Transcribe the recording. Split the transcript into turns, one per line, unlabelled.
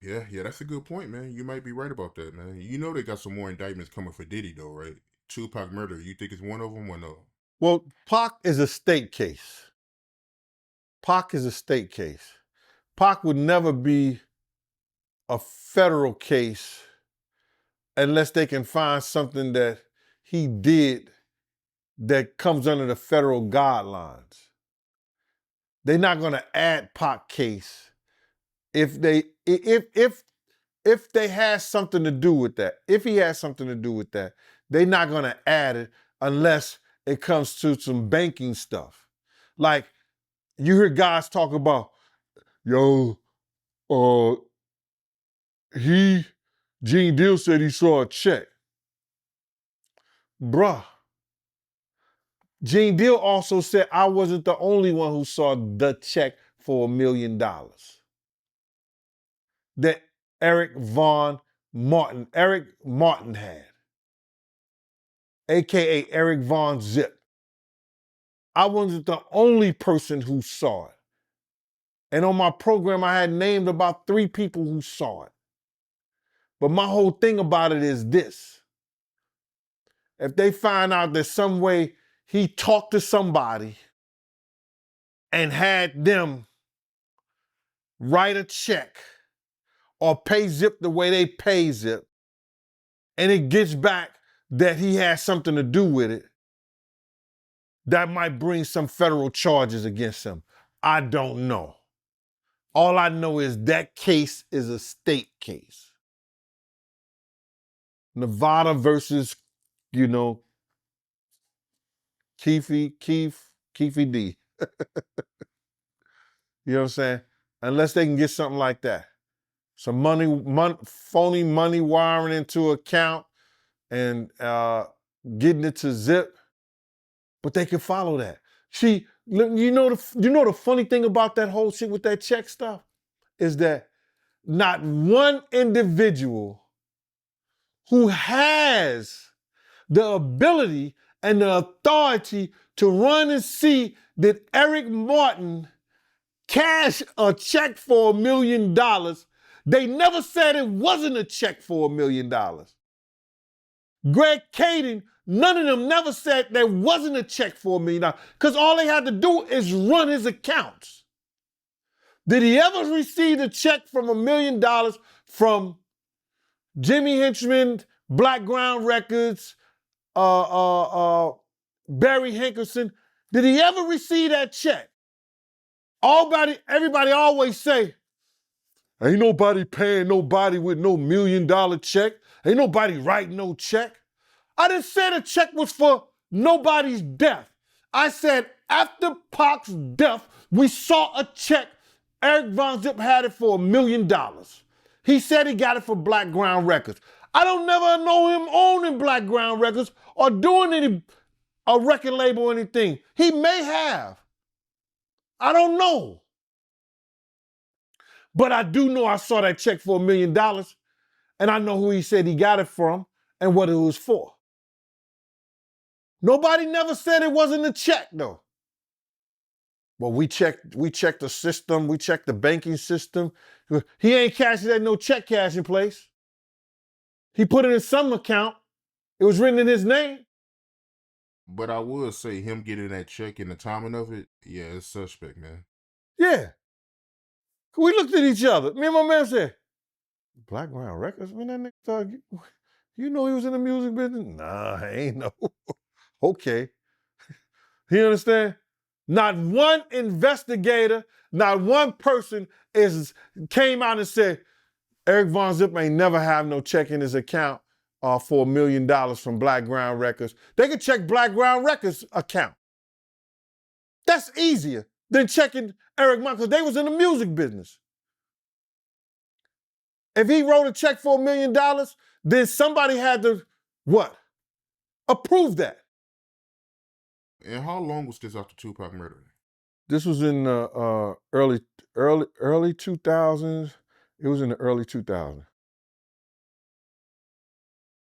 Yeah, that's a good point, man. You might be right about that, man. You know they got some more indictments coming for Diddy, though, right? 2Pac murder. You think it's one of them or no?
Well, Pac is a state case. Pac is a state case. Pac would never be a federal case unless they can find something that he did that comes under the federal guidelines. They're not going to add Pac case if they has something to do with that. If he has something to do with that, they're not going to add it unless it comes to some banking stuff. Like you hear guys talk about, yo, Gene Deal said he saw a check. Bruh. Gene Deal also said I wasn't the only one who saw the check for $1 million that Eric Martin had, AKA Eric Von Zip. I wasn't the only person who saw it. And on my program, I had named about 3 people who saw it. But my whole thing about it is this. If they find out that some way he talked to somebody and had them write a check or pay Zip the way they pay Zip, and it gets back that he has something to do with it, that might bring some federal charges against him. I don't know. All I know is that case is a state case. Nevada versus, Keefe D. You know what I'm saying? Unless they can get something like that. Some phony money wiring into account and getting it to Zip, but they can follow that. See, you know the funny thing about that whole shit with that check stuff is that not one individual who has the ability and the authority to run and see that Eric Martin cashed a check for $1 million, they never said it wasn't a check for $1 million. Greg Kading, none of them never said there wasn't a check for $1 million because all they had to do is run his accounts. Did he ever receive a check from $1 million from Jimmy Henchman, Blackground Records, Barry Hankerson? Did he ever receive that check? Everybody always say, ain't nobody paying nobody with no $1 million check. Ain't nobody writing no check. I didn't say the check was for nobody's death. I said after Pac's death, we saw a check. Eric Von Zip had it for $1 million. He said he got it for Blackground Records. I don't never know him owning Blackground Records or doing a record label or anything. He may have. I don't know. But I do know I saw that check for $1 million, and I know who he said he got it from and what it was for. Nobody never said it wasn't a check, though. Well, we checked the system, we checked the banking system. He ain't cashing at no check cashing place. He put it in some account. It was written in his name.
But I would say him getting that check and the timing of it, yeah, it's suspect, man.
Yeah. We looked at each other. Me and my man said, Blackground Records? Man, that nigga thought, you know he was in the music business? Nah, I ain't know. Okay. You understand? Not one investigator, not one person came out and said, Eric Von Zip ain't never have no check in his account for $1 million from Blackground Records. They could check Blackground Records account. That's easier than checking Eric Martin, because they was in the music business. If he wrote a check for $1 million, then somebody had to, what? Approve that.
And how long was this after 2Pac murder?
This was in early 2000s. It was in the early 2000s.